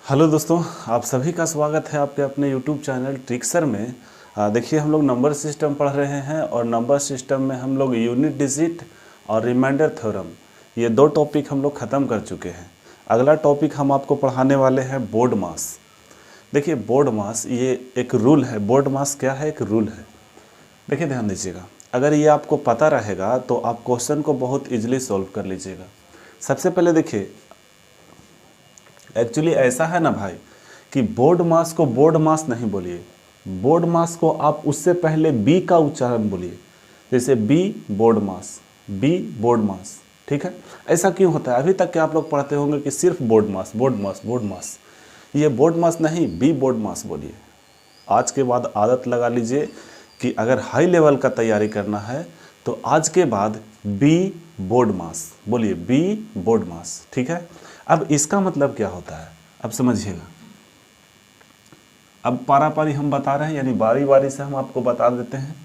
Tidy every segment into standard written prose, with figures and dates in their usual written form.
Hello दोस्तों, आप सभी का स्वागत है आपके अपने यूट्यूब चैनल ट्रिक्सर में। देखिए, हम लोग नंबर सिस्टम पढ़ रहे हैं और नंबर सिस्टम में हम लोग यूनिट डिजिट और रिमाइंडर थ्योरम, ये दो टॉपिक हम लोग ख़त्म कर चुके हैं। अगला टॉपिक हम आपको पढ़ाने वाले हैं बोर्ड मास। देखिए, बोर्ड मास ये एक रूल है। बोर्ड मास क्या है? एक रूल है। देखिए, ध्यान दीजिएगा, अगर ये आपको पता रहेगा तो आप क्वेश्चन को बहुत ईजिली सॉल्व कर लीजिएगा। सबसे पहले देखिए, एक्चुअली ऐसा है ना भाई कि बोर्ड मास को बोर्ड मास नहीं बोलिए, बोर्ड मास को आप उससे पहले बी का उच्चारण बोलिए। जैसे बी बोर्ड मास, बी बोर्ड मास। ठीक है, ऐसा क्यों होता है? अभी तक के आप लोग पढ़ते होंगे कि सिर्फ बोर्ड मास बोर्ड मास बोर्ड मास। ये बोर्ड मास नहीं, बी बोर्ड मास बोलिए। आज के बाद आदत लगा लीजिए कि अगर हाई लेवल का तैयारी करना है तो आज के बाद बी बोर्ड मास बोलिए, बी बोर्ड मास। ठीक है, अब इसका मतलब क्या होता है अब समझिएगा। अब पारा पारी हम बता रहे हैं, यानी बारी बारी से हम आपको बता देते हैं।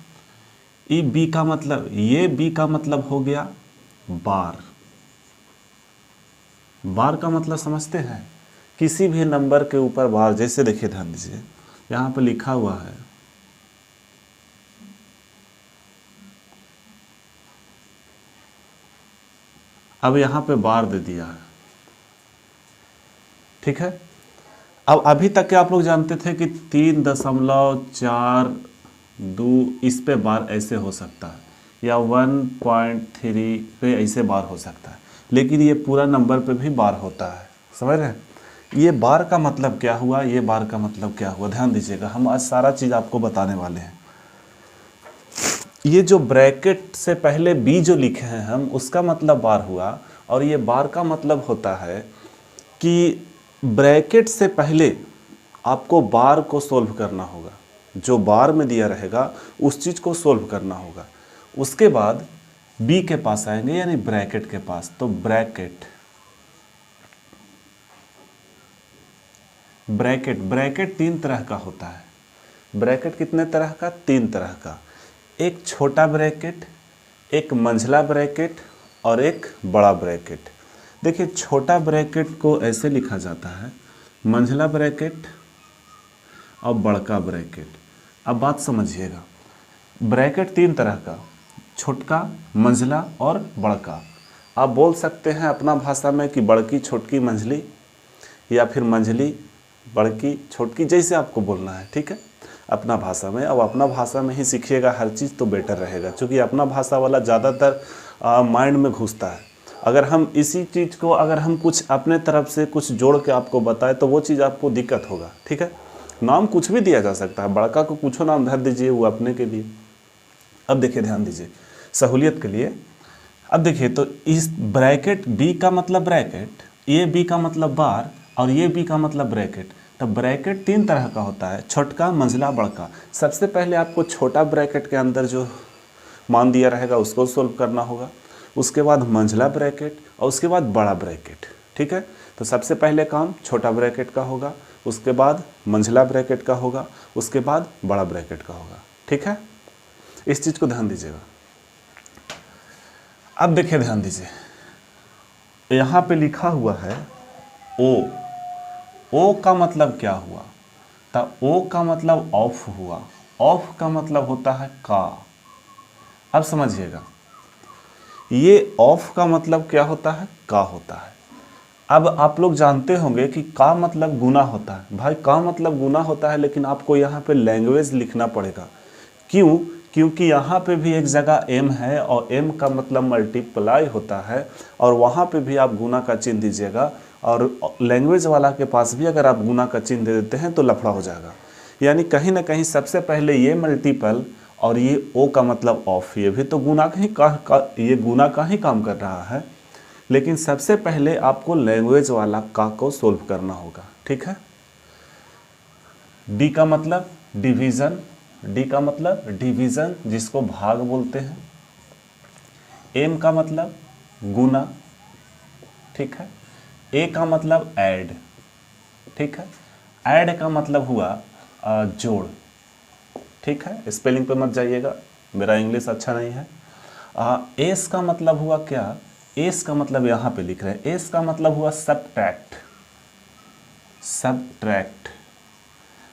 ई बी का मतलब, ये बी का मतलब हो गया बार। बार का मतलब समझते हैं? किसी भी नंबर के ऊपर बार। जैसे देखिए, ध्यान दीजिए, यहाँ पर लिखा हुआ है अब यहाँ पे बार दे दिया है। ठीक है, अब अभी तक के आप लोग जानते थे कि 3.42 इस पे बार ऐसे हो सकता है, या 1.3 पे ऐसे बार हो सकता है, लेकिन ये पूरा नंबर पे भी बार होता है। समझ रहे हैं? ये बार का मतलब क्या हुआ, ये बार का मतलब क्या हुआ, ध्यान दीजिएगा। हम आज सारा चीज़ आपको बताने वाले हैं। ये जो ब्रैकेट से पहले बी जो लिखे हैं हम, उसका मतलब बार हुआ। और ये बार का मतलब होता है कि ब्रैकेट से पहले आपको बार को सोल्व करना होगा। जो बार में दिया रहेगा उस चीज़ को सोल्व करना होगा। उसके बाद बी के पास आएंगे, यानी ब्रैकेट के पास। तो ब्रैकेट ब्रैकेट ब्रैकेट 3 तरह का होता है। ब्रैकेट कितने तरह का? 3 तरह का। एक छोटा ब्रैकेट, एक मंझला ब्रैकेट और एक बड़ा ब्रैकेट। देखिए, छोटा ब्रैकेट को ऐसे लिखा जाता है, मंझला ब्रैकेट और बड़का ब्रैकेट। अब बात समझिएगा, ब्रैकेट 3 तरह का, छोटका, मंझला और बड़का। आप बोल सकते हैं अपना भाषा में कि बड़की, छोटकी, मंझली, या फिर मंझली, बड़की, छोटकी, जैसे आपको बोलना है। ठीक है, अपना भाषा में। अब अपना भाषा में ही सीखिएगा हर चीज़, तो बेटर रहेगा, क्योंकि अपना भाषा वाला ज़्यादातर माइंड में घुसता है। अगर हम इसी चीज़ को, अगर हम कुछ अपने तरफ से कुछ जोड़ के आपको बताएं तो वो चीज़ आपको दिक्कत होगा। ठीक है, नाम कुछ भी दिया जा सकता है, बड़का को कुछ नाम धर दीजिए, वो अपने के लिए। अब देखिए, ध्यान दीजिए सहूलियत के लिए। अब देखिए, तो इस ब्रैकेट बी का मतलब ब्रैकेट, ये बी का मतलब बार, और ये बी का मतलब ब्रैकेट। तो ब्रैकेट 3 तरह का होता है, छोटका, मंझला, बड़का। सबसे पहले आपको छोटा ब्रैकेट के अंदर जो मान दिया रहेगा उसको सोल्व करना होगा। उसके बाद मंझला ब्रैकेट और उसके बाद बड़ा ब्रैकेट। ठीक है, तो सबसे पहले काम छोटा ब्रैकेट का होगा, उसके बाद मंझला ब्रैकेट का होगा, उसके बाद बड़ा ब्रैकेट का होगा। ठीक है, इस चीज़ को ध्यान दीजिएगा। अब देखिए, ध्यान दीजिए, यहाँ पे लिखा हुआ है ओ। ओ का मतलब क्या हुआ? तो ओ का मतलब ऑफ हुआ। ऑफ का मतलब होता है का। अब समझिएगा, ये ऑफ का मतलब क्या होता है? का होता है। अब आप लोग जानते होंगे कि का मतलब गुना होता है। भाई, का मतलब गुना होता है, लेकिन आपको यहाँ पे लैंग्वेज लिखना पड़ेगा। क्यों? क्योंकि यहाँ पे भी एक जगह m है और m का मतलब मल्टीप्लाई होता है, और वहाँ पे भी आप गुना का चिन्ह दीजिएगा। और लैंग्वेज वाला के पास भी अगर आप गुना का चिन्ह दे देते हैं तो लफड़ा हो जाएगा। यानी कहीं ना कहीं सबसे पहले ये मल्टीपल और ये ओ का मतलब ऑफ, ये भी तो गुना ये गुना का ही काम कर रहा है। लेकिन सबसे पहले आपको लैंग्वेज वाला का को सोल्व करना होगा। ठीक है, डी का मतलब डिवीज़न, डी का मतलब डिवीज़न जिसको भाग बोलते हैं। एम का मतलब गुना। ठीक है, ए का मतलब ऐड। ठीक है, ऐड का मतलब हुआ जोड़। ठीक है, स्पेलिंग पे मत जाइएगा, मेरा इंग्लिश अच्छा नहीं है। एस का मतलब हुआ क्या? एस का मतलब यहाँ पे लिख रहे हैं, एस का मतलब हुआ सबट्रैक्ट। सब्ट्रैक्ट।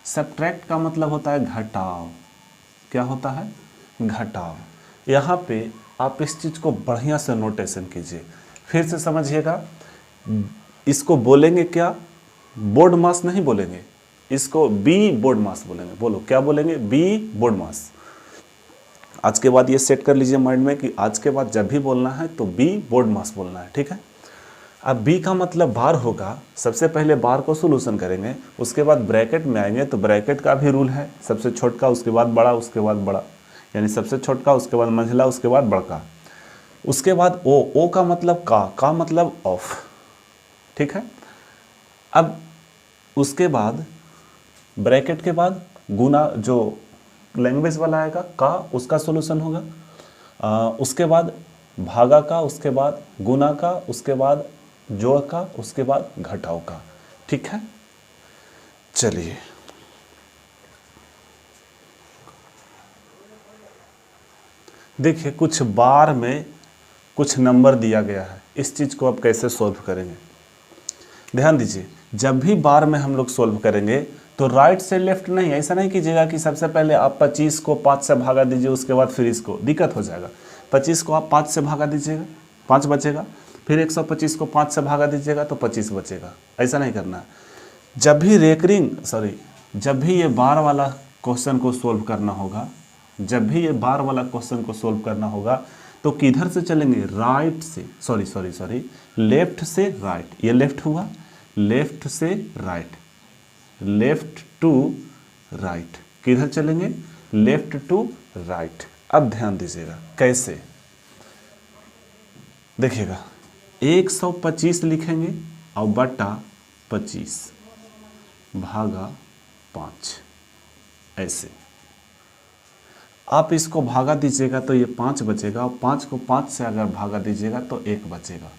सब्ट्रैक्ट का मतलब होता है घटाव। क्या होता है? घटाव। यहाँ पे आप इस चीज़ को बढ़िया से नोटेशन कीजिए, फिर से समझिएगा। इसको बोलेंगे क्या? बोर्ड मास नहीं बोलेंगे, इसको बी बोर्ड मास बोलेंगे। बोलो क्या बोलेंगे? बी बोर्ड मास। आज के बाद ये सेट कर लीजिए माइंड में कि आज के बाद जब भी बोलना है तो बी बोर्ड मास बोलना है, ठीक है। अब बी का मतलब बार होगा। सबसे पहले बार को सोल्यूशन करेंगे, उसके बाद ब्रैकेट में आएंगे तो ब्रैकेट का भी रूल है, सबसे छोटका उसके बाद बड़ा, उसके बाद बड़ा, यानी सबसे छोटका उसके बाद मंझला उसके बाद बड़का। उसके बाद ओ का मतलब का मतलब ऑफ, ठीक है। अब उसके बाद ब्रैकेट के बाद गुना जो लैंग्वेज वाला आएगा का, उसका सॉल्यूशन होगा। उसके बाद भागा का, उसके बाद गुना का, उसके बाद जोड़ का, उसके बाद घटाव का, ठीक है। चलिए देखिए, कुछ बार में कुछ नंबर दिया गया है, इस चीज़ को आप कैसे सॉल्व करेंगे? ध्यान दीजिए, जब भी बार में हम लोग सॉल्व करेंगे तो राइट से लेफ्ट नहीं, ऐसा नहीं कीजिएगा कि सबसे पहले आप 25 को 5 से भागा दीजिए, उसके बाद फिर इसको, दिक्कत हो जाएगा। 25 को आप 5 से भागा दीजिएगा, 5 बचेगा, फिर 125 को 5 से भागा दीजिएगा तो 25 बचेगा। ऐसा नहीं करना है। जब भी ये बार वाला क्वेश्चन को सोल्व करना होगा, जब भी ये बार वाला क्वेश्चन को सोल्व करना होगा तो किधर से चलेंगे? राइट से, लेफ्ट से राइट। ये लेफ्ट हुआ, लेफ्ट से राइट, लेफ्ट टू राइट। किधर चलेंगे? Left to right. अब ध्यान दीजिएगा कैसे, देखिएगा 125 लिखेंगे और बटा 25 भागा 5, ऐसे आप इसको भागा दीजिएगा तो ये 5 बचेगा, और 5 को 5 से अगर भागा दीजिएगा तो 1 बचेगा,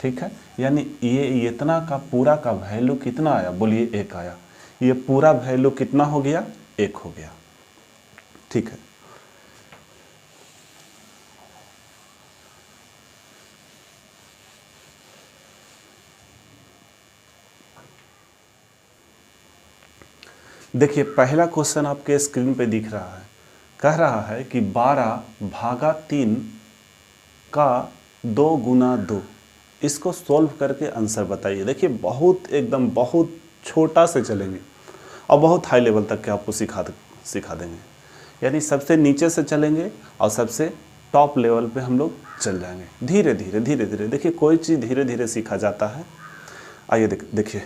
ठीक है। यानी ये इतना का पूरा का वैल्यू कितना आया? बोलिए 1 आया। ये पूरा वैल्यू कितना हो गया? 1 हो गया, ठीक है। देखिए पहला क्वेश्चन आपके स्क्रीन पे दिख रहा है, कह रहा है कि 12 भागा 3 का 2 गुना 2। इसको सॉल्व करके आंसर बताइए। देखिए एकदम बहुत छोटा से चलेंगे और बहुत हाई लेवल तक के आपको सिखा देंगे। यानी सबसे नीचे से चलेंगे और सबसे टॉप लेवल पे हम लोग चल जाएंगे, धीरे धीरे धीरे धीरे। देखिए कोई चीज़ धीरे धीरे सीखा जाता है। आइए देखिए,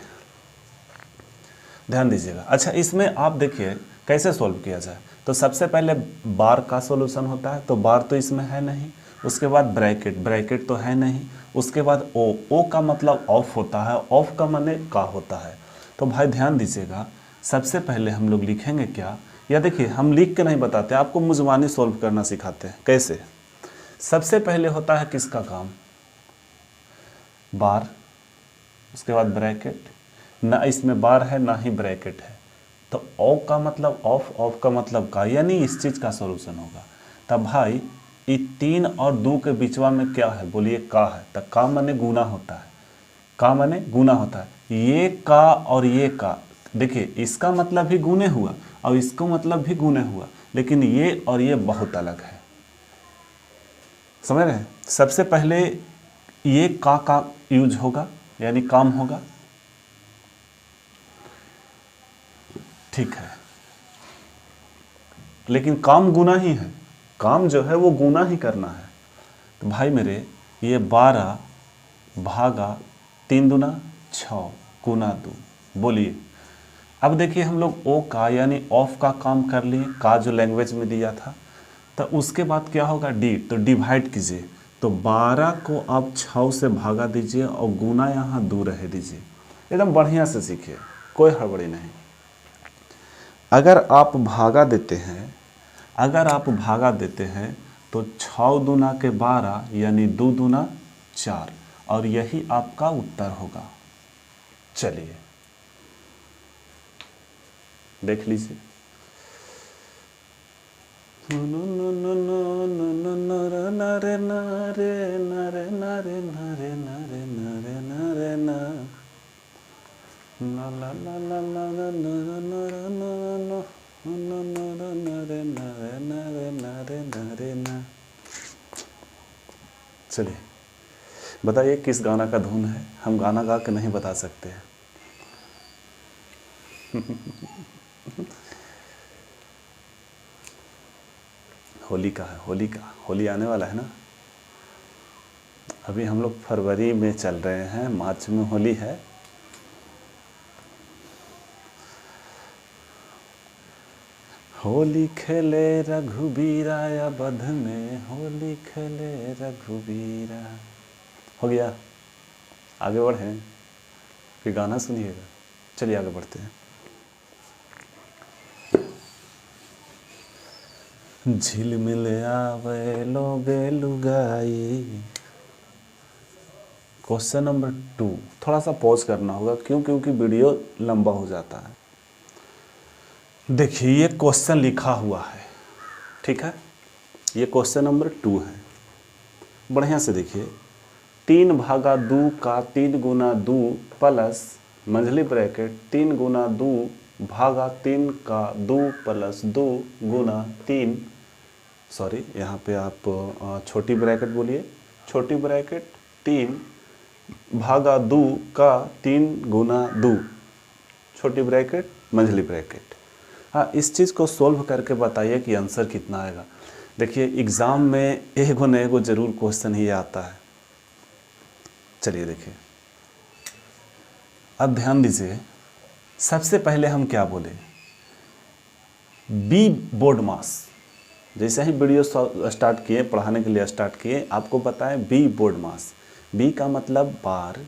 ध्यान दीजिएगा। अच्छा, इसमें आप देखिए कैसे सॉल्व किया जाए। तो सबसे पहले बार का सॉल्यूशन होता है, तो बार तो इसमें है नहीं। उसके बाद ब्रैकेट तो है नहीं। उसके बाद ओ का मतलब ऑफ होता है, ऑफ का माने का होता है। तो भाई ध्यान दीजिएगा, सबसे पहले हम लोग लिखेंगे क्या, या देखिए हम लिख के नहीं बताते, आपको मुजबानी सॉल्व करना सिखाते हैं। कैसे? सबसे पहले होता है किसका काम? बार, उसके बाद ब्रैकेट। ना इसमें बार है ना ही ब्रैकेट है, तो ओ का मतलब ऑफ, ऑफ का मतलब का, यानी इस चीज़ का सॉल्यूशन होगा। तब भाई ये 3 और 2 के बीचवा में क्या है? बोलिए का है। तो का माने गुना होता है, का माने गुना होता है। ये का और ये का, देखिए इसका मतलब भी गुने हुआ और इसका मतलब भी गुने हुआ, लेकिन ये और ये बहुत अलग है, समझ रहे हैं। सबसे पहले ये का यूज होगा, यानी काम होगा, ठीक है। लेकिन काम गुना ही है, काम जो है वो गुना ही करना है। तो भाई मेरे ये 12 भागा 3 दूना 6 गुना 2। बोलिए अब देखिए हम लोग ओ का यानी ऑफ का काम कर लिए, का जो लैंग्वेज में दिया था। तो उसके बाद क्या होगा? डी, तो डिवाइड कीजिए। तो 12 को आप 6 से भागा दीजिए और गुना यहाँ 2 रह दीजिए। एकदम बढ़िया से सीखिए, कोई हड़बड़ी नहीं। अगर आप भागा देते हैं तो 6 दूना के 12 यानी 2 दूना 4, और यही आपका उत्तर होगा। चलिए देख लीजिए। चलिए बताइए किस गाना का धुन है? हम गाना गा के नहीं बता सकते हैं। होली का है, होली का। होली आने वाला है ना। अभी हम लोग फरवरी में चल रहे हैं, मार्च में होली है। होली खेले रघुबीरा या बध में, होली खेले रघुबीरा। हो गया, आगे बढ़ें फिर गाना सुनिएगा। चलिए आगे बढ़ते हैं। झिलमिल आवे लोगे लुगाई। क्वेश्चन नंबर 2, थोड़ा सा पॉज करना होगा क्योंकि वीडियो लंबा हो जाता है। देखिए ये क्वेश्चन लिखा हुआ है, ठीक है। ये क्वेश्चन नंबर 2 है। बढ़िया से देखिए, 3/2 का 3 गुना 2 प्लस मंझली ब्रैकेट 3 गुना 2 भागा 3 का 2 प्लस 2 गुना 3, सॉरी यहाँ पे आप छोटी ब्रैकेट बोलिए, छोटी ब्रैकेट 3/2 का 3 गुना 2, छोटी ब्रैकेट मंझली ब्रैकेट। हाँ, इस चीज़ को सोल्व करके बताइए कि आंसर कितना आएगा। देखिए एग्ज़ाम में एगो न एगो जरूर क्वेश्चन ही आता है। चलिए देखिए, अब ध्यान दीजिए। सबसे पहले हम क्या बोले, बी बोर्ड मास। जैसे ही वीडियो स्टार्ट किए, पढ़ाने के लिए स्टार्ट किए, आपको बताएं बी बोर्ड मास। बी का मतलब बार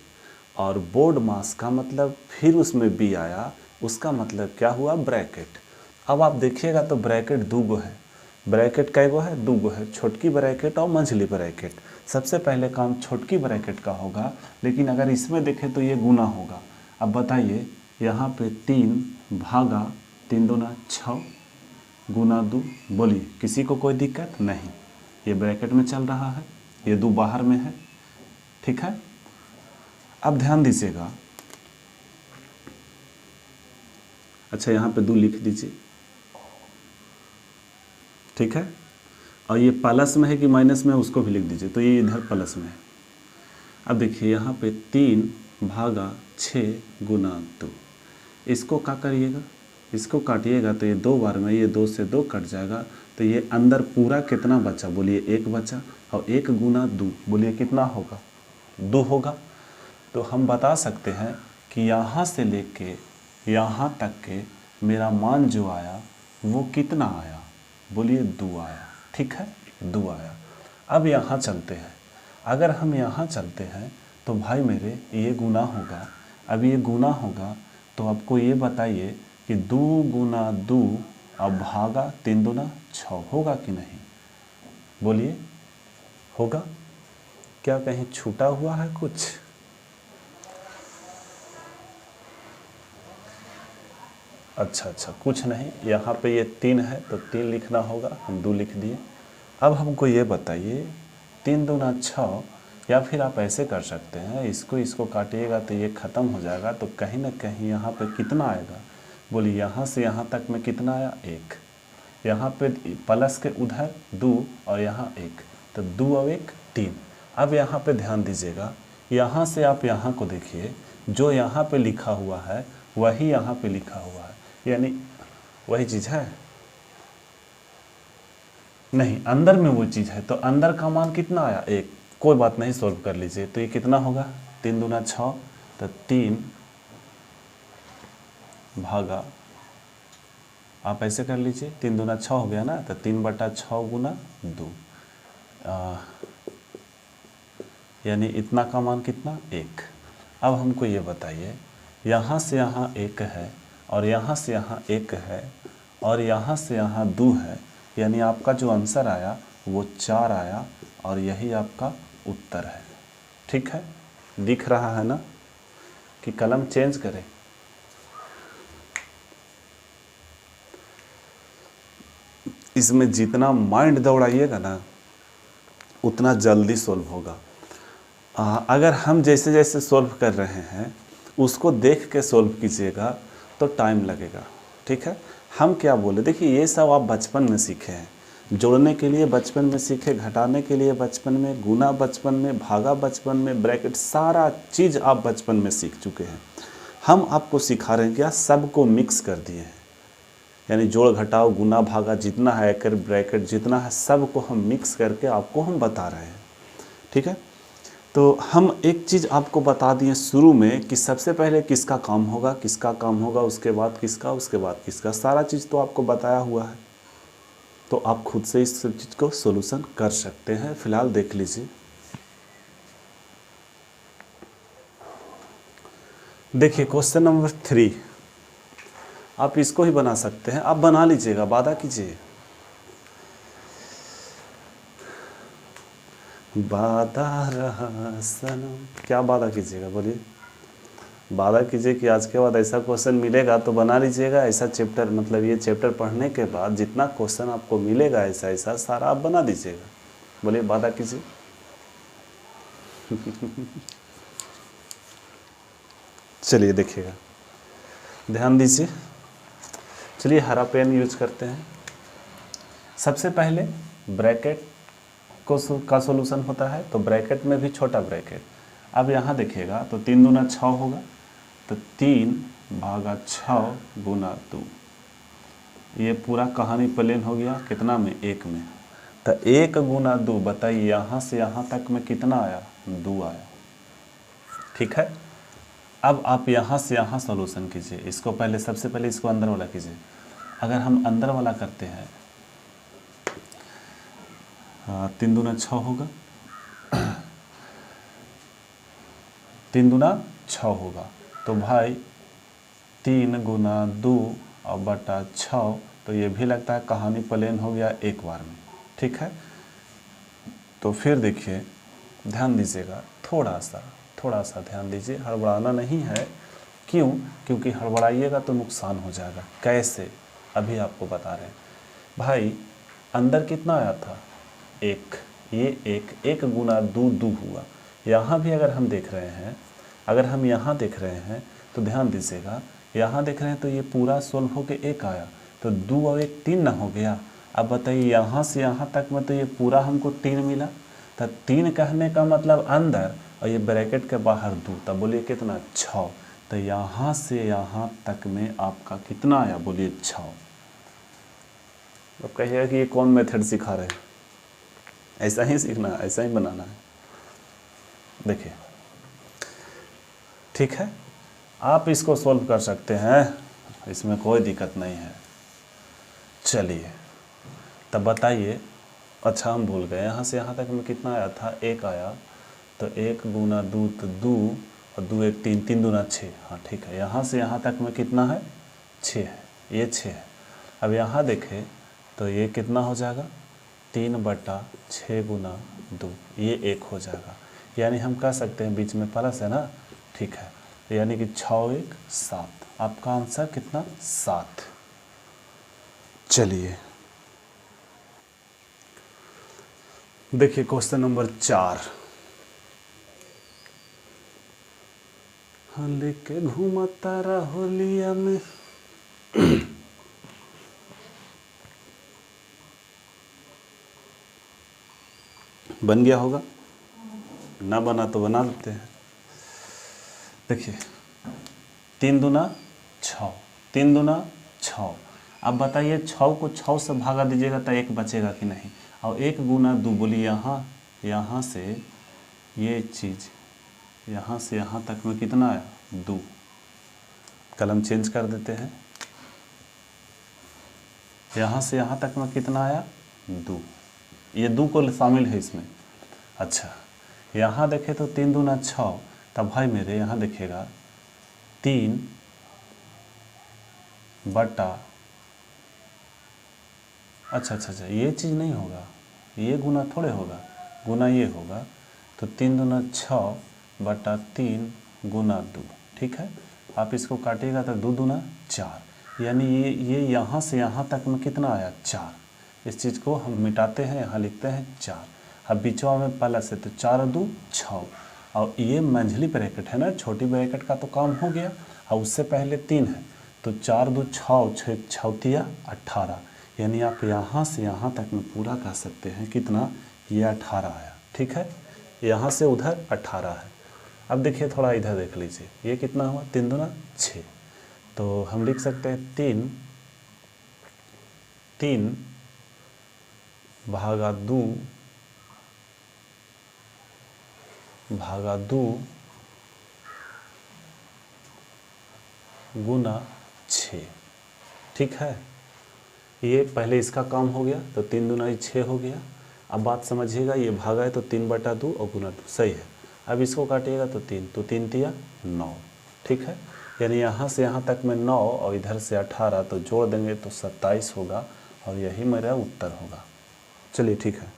और बोर्ड मास का मतलब फिर उसमें बी आया, उसका मतलब क्या हुआ, ब्रैकेट। अब आप देखिएगा तो ब्रैकेट 2 गो है। ब्रैकेट कै गो है, 2 गो है, छोटकी ब्रैकेट और मंझली ब्रैकेट। सबसे पहले काम छोटकी ब्रैकेट का होगा, लेकिन अगर इसमें देखें तो ये गुना होगा। अब बताइए, यहाँ पे 3/3 दूना 6 गुना 2, बोलिए किसी को कोई दिक्कत नहीं। ये ब्रैकेट में चल रहा है, ये 2 बाहर में है, ठीक है। अब ध्यान दीजिएगा, अच्छा यहाँ पे 2 लिख दीजिए, ठीक है। और ये प्लस में है कि माइनस में है उसको भी लिख दीजिए, तो ये इधर प्लस में है। अब देखिए यहाँ पे 3/6 गुना 2, इसको क्या करिएगा, इसको काटिएगा तो ये 2 बार में, ये 2 से 2 कट जाएगा, तो ये अंदर पूरा कितना बचा, बोलिए 1 बचा। और 1 गुना 2, बोलिए कितना होगा, 2 होगा। तो हम बता सकते हैं कि यहाँ से लेके यहाँ तक के मेरा मान जो आया वो कितना आया, बोलिए 2 आया, ठीक है, 2 आया। अब यहाँ चलते हैं, अगर हम यहाँ चलते हैं तो भाई मेरे ये गुना होगा। अब ये गुना होगा तो आपको ये बताइए कि 2 गुना 2 अब भागा 3 दूना 6 होगा कि नहीं, बोलिए होगा। क्या कहीं छूटा हुआ है कुछ? अच्छा, कुछ नहीं। यहाँ पे ये 3 है तो 3 लिखना होगा, हम 2 लिख दिए। अब हमको ये बताइए, 3 दूना 6, या फिर आप ऐसे कर सकते हैं, इसको काटिएगा तो ये ख़त्म हो जाएगा, तो कहीं ना कहीं यहाँ पे कितना आएगा, बोलिए यहाँ से यहाँ तक में कितना आया, 1। यहाँ पे प्लस के उधर 2 और यहाँ 1, तो 2 और 1 3। अब यहाँ पे ध्यान दीजिएगा, यहाँ से आप यहाँ को देखिए, जो यहाँ पे लिखा हुआ है वही यहाँ पे लिखा हुआ है, यानी वही चीज़ है नहीं, अंदर में वो चीज़ है। तो अंदर का मान कितना आया, 1। कोई बात नहीं, सॉल्व कर लीजिए। तो ये कितना होगा, 3 दूना 6, तो 3 भागा, आप ऐसे कर लीजिए, 3 दूना 6 हो गया ना, तो 3/6 गुना 2, यानी इतना का मान कितना, 1। अब हमको ये बताइए, यहाँ से यहाँ 1 है और यहाँ से यहाँ 1 है और यहाँ से यहाँ 2 है, यानी आपका जो आंसर आया वो 4 आया और यही आपका उत्तर है, ठीक है। दिख रहा है ना कि कलम चेंज करें? इसमें जितना माइंड दौड़ाइएगा ना उतना जल्दी सॉल्व होगा। अगर हम जैसे जैसे सॉल्व कर रहे हैं उसको देख के सोल्व कीजिएगा तो टाइम लगेगा। ठीक है, हम क्या बोले, देखिए ये सब आप बचपन में सीखे हैं, जोड़ने के लिए बचपन में सीखे, घटाने के लिए बचपन में, गुना बचपन में, भागा बचपन में, ब्रैकेट, सारा चीज़ आप बचपन में सीख चुके हैं। हम आपको सिखा रहे हैं क्या, सबको मिक्स कर दिए हैं, यानी जोड़ घटाओ गुना भागा जितना है, कर ब्रैकेट जितना है, सबको हम मिक्स करके आपको हम बता रहे हैं। ठीक है, तो हम एक चीज़ आपको बता दिए शुरू में कि सबसे पहले किसका काम होगा, किसका काम होगा, उसके बाद किसका, उसके बाद किसका, सारा चीज़ तो आपको बताया हुआ है। तो आप खुद से इस चीज़ को सोल्यूशन कर सकते हैं। फिलहाल देख लीजिए, देखिए क्वेश्चन नंबर 3, आप इसको ही बना सकते हैं, आप बना लीजिएगा, वादा कीजिए, वादा रहा सनम, क्या वादा कीजिएगा, बोलिए, वादा कीजिए कि आज के बाद ऐसा क्वेश्चन मिलेगा तो बना लीजिएगा। ऐसा चैप्टर, मतलब ये चैप्टर पढ़ने के बाद जितना क्वेश्चन आपको मिलेगा ऐसा ऐसा सारा आप बना दीजिएगा। बोलिए, वादा कीजिए। चलिए देखिएगा, ध्यान दीजिए। चलिए हरा पेन यूज करते हैं। सबसे पहले ब्रैकेट का सॉल्यूशन होता है, तो ब्रैकेट में भी छोटा ब्रैकेट। अब यहाँ देखिएगा तो 3 दूना 6 होगा, तो 3 भागा 6 गुना 2, ये पूरा कहानी प्लेन हो गया, कितना में, 1 में। तो 1 गुना 2, बताइए यहाँ से यहाँ तक में कितना आया, 2 आया। ठीक है, अब आप यहाँ से यहाँ सॉल्यूशन कीजिए। इसको पहले, सबसे पहले इसको अंदर वाला कीजिए। अगर हम अंदर वाला करते हैं, 3 दूना 6 होगा, 3 दूना 6 होगा, तो भाई 3 गुना 2 और बटा 6, तो ये भी लगता है कहानी प्लेन हो गया एक बार में। ठीक है, तो फिर देखिए, ध्यान दीजिएगा, थोड़ा सा ध्यान दीजिए, हड़बड़ाना नहीं है। क्यों? क्योंकि हड़बड़ाइएगा तो नुकसान हो जाएगा। कैसे, अभी आपको बता रहे हैं। भाई अंदर कितना आया था, 1, ये 1 गुना 2 हुआ। यहाँ भी अगर हम देख रहे हैं, अगर हम यहाँ देख रहे हैं तो ध्यान दीजिएगा, यहाँ देख रहे हैं तो ये पूरा सोल्व होके 1 आया, तो 2 और 1 3 ना हो गया। अब बताइए यहाँ से यहाँ तक में तो ये पूरा हमको 3 मिला, तो 3 कहने का मतलब अंदर, और ये ब्रैकेट के बाहर 2, तब बोलिए कितना, 6। तो यहाँ से यहाँ तक में आपका कितना आया, बोलिए 6। अब कहिएगा कि ये कौन मेथड सिखा रहे हैं, ऐसा ही सीखना है, ऐसा ही बनाना है। देखिए, ठीक है, आप इसको सॉल्व कर सकते हैं, इसमें कोई दिक्कत नहीं है। चलिए तब बताइए, अच्छा हम भूल गए, यहाँ से यहाँ तक में कितना आया था, 1 आया, तो 1 गुना 2 तो 2 और 2 1 3, 3 दूना 6। हाँ ठीक है, यहाँ से यहाँ तक में कितना है, 6 है, ये 6 है। अब यहाँ देखें तो ये कितना हो जाएगा, 3 बटा 6 गुना 2, ये 1 हो जाएगा। यानी हम कह सकते हैं बीच में प्लस है ना, ठीक है, यानी कि 6 1 7, आपका आंसर कितना, 7। चलिए देखिए क्वेश्चन नंबर 4, लेके घूमता रहोलिया में बन गया होगा, ना बना तो बना लेते हैं। देखिए 3 दूना 6, 3 दूना 6। अब बताइए 6 को 6 से भागा दीजिएगा तो 1 बचेगा कि नहीं, और 1 गुना 2, बोलिए यहाँ से ये चीज़, यहाँ से यहाँ तक में कितना आया, 2। कलम चेंज कर देते हैं, यहाँ से यहाँ तक में कितना आया, 2। ये 2 को शामिल है इसमें। अच्छा यहाँ देखें तो 3 दूना 6, तब भाई मेरे यहाँ देखिएगा 3 बटा, अच्छा ये चीज़ नहीं होगा, ये गुना थोड़े होगा, गुना ये होगा, तो 3 दूना 6 बटा 3 गुना 2। ठीक है, आप इसको काटिएगा तो 2 दूना 4, यानी ये यहाँ से यहाँ तक में कितना आया, 4। इस चीज़ को हम मिटाते हैं, यहाँ लिखते हैं 4। अब बीचवा में प्लस है तो 4 2 6, और ये मंझली ब्रैकेट है ना, छोटी ब्रैकेट का तो काम हो गया, और उससे पहले 3 है, तो 4 2 6 6 18, यानी आप यहाँ से यहाँ तक में पूरा कह सकते हैं कितना, ये 18 आया। ठीक है, यहाँ से उधर 18 है। अब देखिए थोड़ा इधर देख लीजिए, ये कितना हुआ, 3 दूना 6, तो हम लिख सकते हैं 3 भागा 2 गुना 6। ठीक है, ये पहले इसका काम हो गया, तो 3 दूना 6 हो गया। अब बात समझिएगा, ये भागा है तो 3/2 और गुना 2, सही है। अब इसको काटिएगा तो 3, तो 3 तिया 9। ठीक है, यानी यहाँ से यहाँ तक में 9 और इधर से 18, तो जोड़ देंगे तो 27 होगा, और यही मेरा उत्तर होगा। चलिए ठीक है।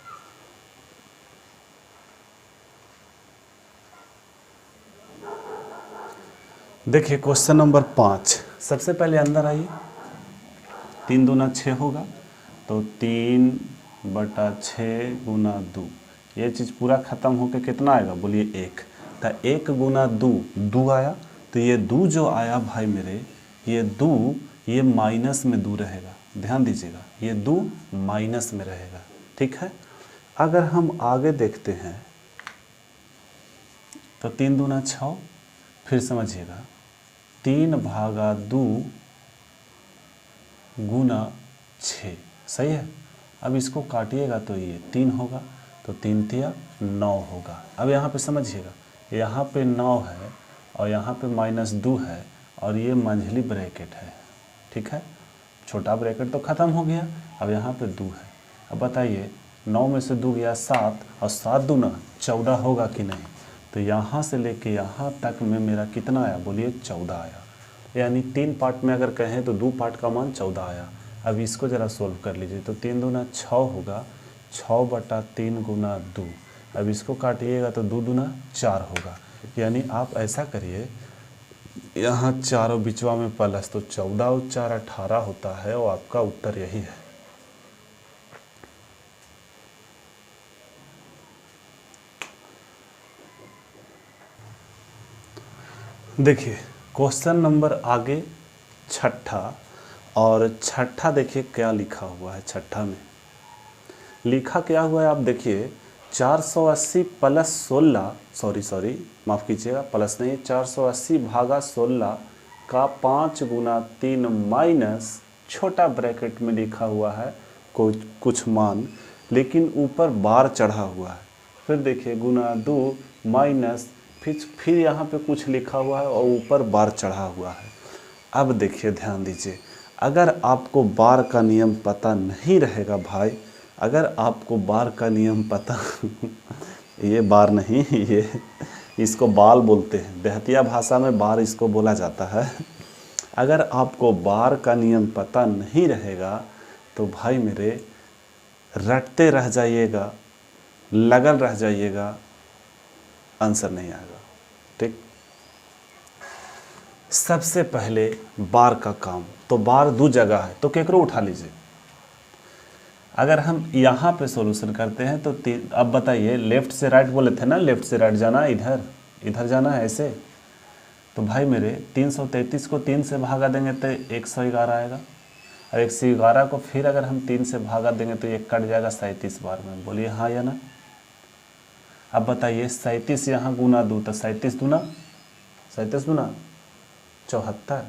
देखिए क्वेश्चन नंबर 5, सबसे पहले अंदर आइए, 3 दूना 6 होगा, तो 3/6 गुना 2, ये चीज़ पूरा ख़त्म होकर कितना आएगा, बोलिए 1, तो 1 गुना 2 आया, तो ये 2 जो आया भाई मेरे, ये 2 ये माइनस में 2 रहेगा, ध्यान दीजिएगा, ये 2 माइनस में रहेगा। ठीक है, अगर हम आगे देखते हैं तो 3 दूना 6, फिर समझिएगा 3/2 गुना 6, सही है। अब इसको काटिएगा तो ये 3 होगा, तो 3 तिया 9 होगा। अब यहाँ पे समझिएगा, यहाँ पे 9 है और यहाँ पे -2 है, और ये मंझली ब्रैकेट है। ठीक है, छोटा ब्रैकेट तो ख़त्म हो गया, अब यहाँ पे 2 है। अब बताइए 9 में से 2 गया 7, और 7 दूना 14 होगा कि नहीं, तो यहाँ से लेके यहाँ तक में मेरा कितना आया, बोलिए 14 आया। यानी 3 पार्ट में अगर कहें तो 2 पार्ट का मान 14 आया। अब इसको ज़रा सोल्व कर लीजिए, तो 3 दूना 6 होगा, 6/3 गुना 2। अब इसको काटिएगा तो 2 दूना 4 होगा। यानी आप ऐसा करिए, यहाँ चारों बिचवा में प्लस, तो 14 और 4 18 होता है, और आपका उत्तर यही है। देखिए क्वेश्चन नंबर आगे 6ठा, और 6ठा देखिए क्या लिखा हुआ है। 6ठा में लिखा क्या हुआ है, आप देखिए 480 प्लस 16, सॉरी माफ़ कीजिएगा, प्लस नहीं, 480 भागा 16 का 5 गुना 3 माइनस, छोटा ब्रैकेट में लिखा हुआ है कुछ मान, लेकिन ऊपर बार चढ़ा हुआ है। फिर देखिए गुना 2 माइनस, फिर यहाँ पे कुछ लिखा हुआ है और ऊपर बार चढ़ा हुआ है। अब देखिए ध्यान दीजिए, अगर आपको बार का नियम पता नहीं रहेगा भाई, अगर आपको बार का नियम पता ये बार नहीं, ये इसको बाल बोलते हैं, देहतिया भाषा में बार इसको बोला जाता है। अगर आपको बार का नियम पता नहीं रहेगा तो भाई मेरे रटते रह जाइएगा, लगन रह जाइएगा, आंसर नहीं आएगा। ठीक, सबसे पहले बार का काम, तो बार 2 जगह है, तो केकरो उठा लीजिए। अगर हम यहाँ पे सॉल्यूशन करते हैं तो अब बताइए, लेफ्ट से राइट बोले थे ना, लेफ्ट से राइट जाना है, इधर जाना है ऐसे, तो भाई मेरे 333 को 3 से भागा देंगे तो 111 आएगा, और 111 को फिर अगर हम 3 से भागा देंगे तो ये कट जाएगा 37 बार में, बोलिए हाँ या ना। अब बताइए 37 यहाँ गुना 2, तो 37 दूना 74,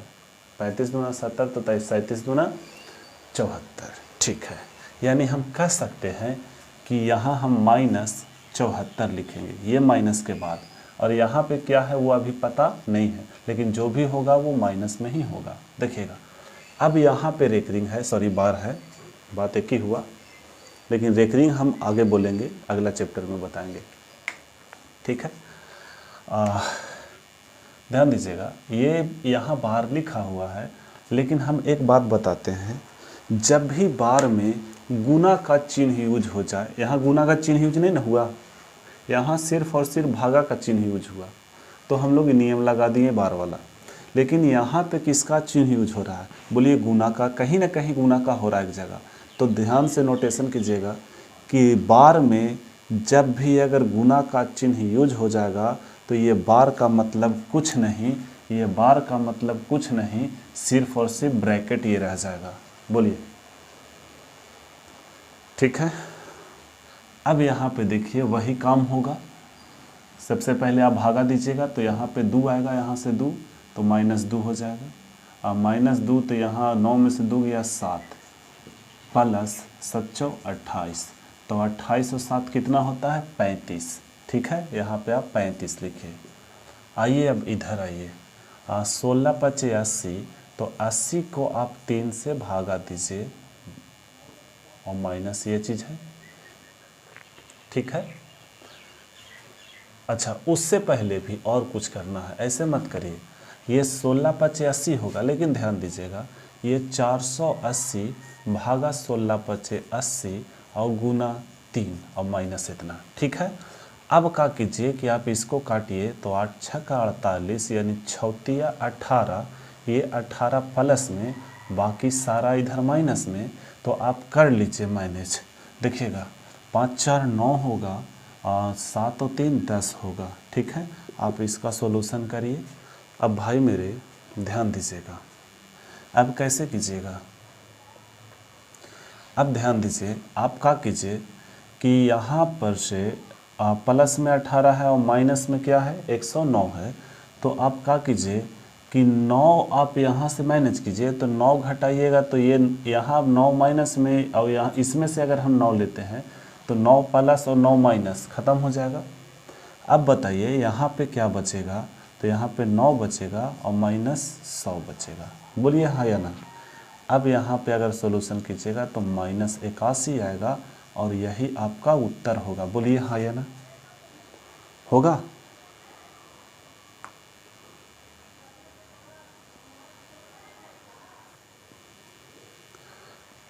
35 दूना 70, तो 37 दूना 74। ठीक है, यानी हम कह सकते हैं कि यहाँ हम -74 लिखेंगे, ये माइनस के बाद, और यहाँ पे क्या है वो अभी पता नहीं है, लेकिन जो भी होगा वो माइनस में ही होगा। देखिएगा, अब यहाँ पे रेकरिंग है, सॉरी बार है, बात एक ही हुआ, लेकिन रेकरिंग हम आगे बोलेंगे, अगला चैप्टर में बताएंगे। ठीक है, ध्यान दीजिएगा, ये यहाँ बार लिखा हुआ है, लेकिन हम एक बात बताते हैं, जब भी बार में गुना का चिन्ह यूज हो जाए, यहाँ गुना का चिन्ह यूज नहीं ना हुआ, यहाँ सिर्फ और सिर्फ भागा का चिन्ह यूज हुआ, तो हम लोग नियम लगा दिए बार वाला। लेकिन यहाँ पे किसका चिन्ह यूज हो रहा है, बोलिए गुना का, कहीं ना कहीं गुना का हो रहा है एक जगह। तो ध्यान से नोटेशन कीजिएगा कि बार में जब भी अगर गुना का चिन्ह यूज हो जाएगा तो ये बार का मतलब कुछ नहीं, ये बार का मतलब कुछ नहीं, सिर्फ और सिर्फ ब्रैकेट ये रह जाएगा। बोलिए, ठीक है। अब यहाँ पे देखिए वही काम होगा। सबसे पहले आप भागा दीजिएगा तो यहाँ पे 2 आएगा, यहाँ से 2 तो -2 हो जाएगा। अब -2 तो यहाँ 9 में से 2 गया 7 प्लस 7 28, तो 28 और 7 कितना होता है 35। ठीक है, यहाँ पे आप 35 लिखिए। आइए अब इधर आइए, 16 × 80, तो 80 को आप 3 से भागा दीजिए और माइनस ये चीज़ है। ठीक है, अच्छा उससे पहले भी और कुछ करना है, ऐसे मत करिए। ये 16 × 80 होगा, लेकिन ध्यान दीजिएगा ये 480 भागा 16 × 80 और गुना 3 और माइनस इतना। ठीक है, अब क्या कीजिए कि आप इसको काटिए तो 8 × 6 = 48, यानी 6 × 18, ये 18 प्लस में बाकी सारा इधर माइनस में, तो आप कर लीजिए मैनेज। देखिएगा 5 × 4 = 9 होगा और 7 और 3 = 10 होगा। ठीक है, आप इसका सॉल्यूशन करिए। अब भाई मेरे ध्यान दीजिएगा, अब कैसे कीजिएगा, अब ध्यान दीजिए। आप क्या कीजिए कि यहाँ पर से प्लस में 18 है और माइनस में क्या है 109 है, तो आप क्या कीजिए कि 9 आप यहाँ से मैनेज कीजिए, तो 9 घटाइएगा तो ये यहाँ 9 माइनस में, और यहाँ इसमें से अगर हम 9 लेते हैं तो 9 प्लस और 9 माइनस ख़त्म हो जाएगा। अब बताइए यहाँ पे क्या बचेगा, तो यहाँ पे 9 बचेगा और -100 बचेगा। बोलिए हाँ या ना। अब यहाँ पे अगर सॉल्यूशन कीजिएगा तो -81 आएगा और यही आपका उत्तर होगा। बोलिए हाँ या ना, होगा।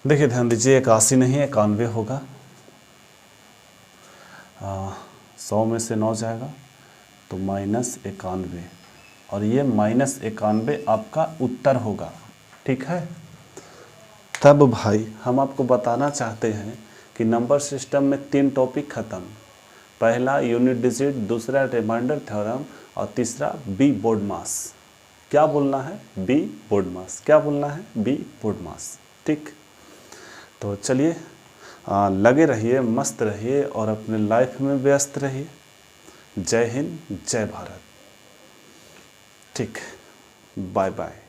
देखिए ध्यान दीजिए, 81 नहीं 91 होगा। 100 में से 9 जाएगा तो -91, और ये -91 आपका उत्तर होगा। ठीक है, तब भाई हम आपको बताना चाहते हैं कि नंबर सिस्टम में 3 टॉपिक ख़त्म। पहला यूनिट डिजिट, दूसरा रिमाइंडर थ्योरम और तीसरा बी बोर्ड मास। क्या बोलना है, बी बोर्ड मास। क्या बोलना है, बी बोर्ड मास। ठीक, तो चलिए लगे रहिए, मस्त रहिए और अपने लाइफ में व्यस्त रहिए। जय हिंद, जय भारत। ठीक, बाय बाय।